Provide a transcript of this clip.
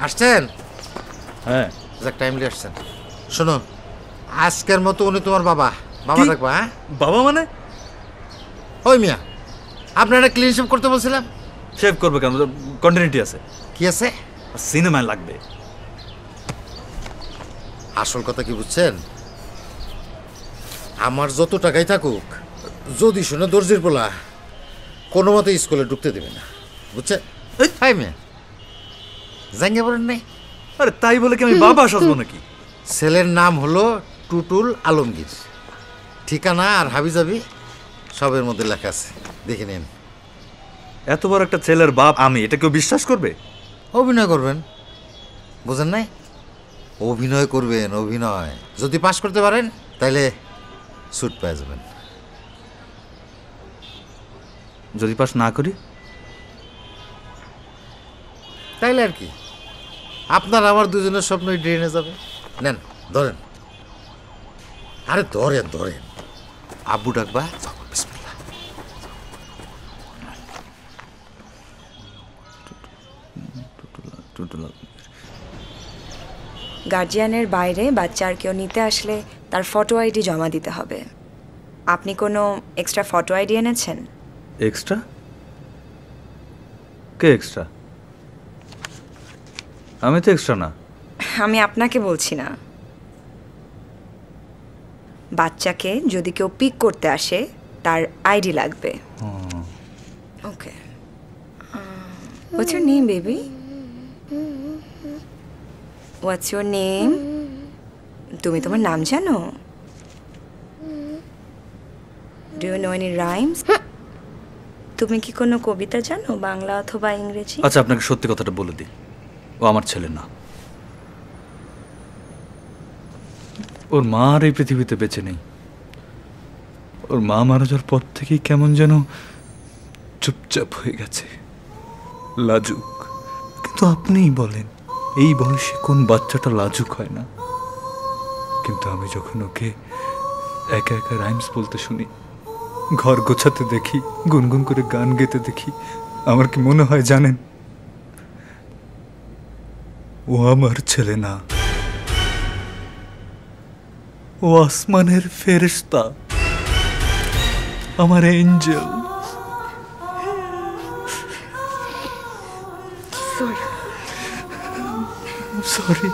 আসছেন? হ্যাঁ, যাক টাইমলি আসছেন। শোনো, আজকের মতো উনি তোমার বাবা। বাবা কি? রাখবা। হ্যাঁ, বাবা মানে? ওই মিয়া, আপনারা ক্লিন শেভ করতে বলছিলাম। শেভ করবে কেন? কন্টিনিউটি আছে, কি আছে? সিনেমায় লাগবে। আসল কথা কি বুঝছেন? আমার যত টাকাই থাকুক, যদি শুনে দর্জির পোলা কোনো মতে স্কুলে ঢুকতে দেবে না, বুঝছেন? হাই মেয়ে, জাঙ্গে বলেন নাই? আরে তাই বলে কি আমি বাবা সাজবো নাকি? ছেলের নাম হলো টুটুল আলমগীর। ঠিকানা আর হাবিজাবি সবের মধ্যে লেখা আছে, দেখে নিন। এত বড় একটা ছেলের বাপ আমি, এটা কেউ বিশ্বাস করবে? অভিনয় করবেন, বুঝেন নাই? অভিনয় করবেন, অভিনয়। যদি পাশ করতে পারেন তাহলে স্যুট পেয়ে যাবেন। যদি পাস না করি? তাইলে আর কি, আপনার আমার দুজনের স্বপ্নই ড্রেনে যাবে। নেন, ধরেন। আরে ধরেন ধরেন। আব্বু ডাকবা, বিসমিল্লাহ। গার্জিয়ানের বাইরে বাচ্চা আর কেউ নিতে আসলে তার ফটো আইডি জমা দিতে হবে। আপনি কোনো এক্সট্রা ফটো আইডি এনেছেন? এক্সট্রা? কে এক্সট্রা? আমি তো এক্সট্রা না। আমি আপনাকে বলছি না, বাচ্চাকে যদি কেউ পিক করতে আসে তার আইডি লাগবে। Okay, what's your name baby? What's your name? তুমি তোমার নাম জানো? Do you know any rhymes? তুমি কি কোনো কবিতা জানো, বাংলা অথবা ইংরেজি? আচ্ছা, আপনাকে সত্যি কথাটা বলে দিই, ও আমার ছেলে না। ওর মা আর এই পৃথিবীতে বেঁচে নেই। ওর মা মারা যাওয়ার পর থেকেই কেমন যেন চুপচাপ হয়ে গেছে, লাজুক। কিন্তু আপনিই বলেন, এই বয়সে কোন বাচ্চাটা লাজুক হয় না? কিন্তু আমি যখন ওকে একা একা রাইমস বলতে শুনি, ঘর গোছাতে দেখি, গুনগুন করে গান গেতে দেখি, আমার কি মনে হয় জানেন? ও আমার ছেলে না, ও আসমানের ফেরেশতা, আমার এঞ্জেল। সরি।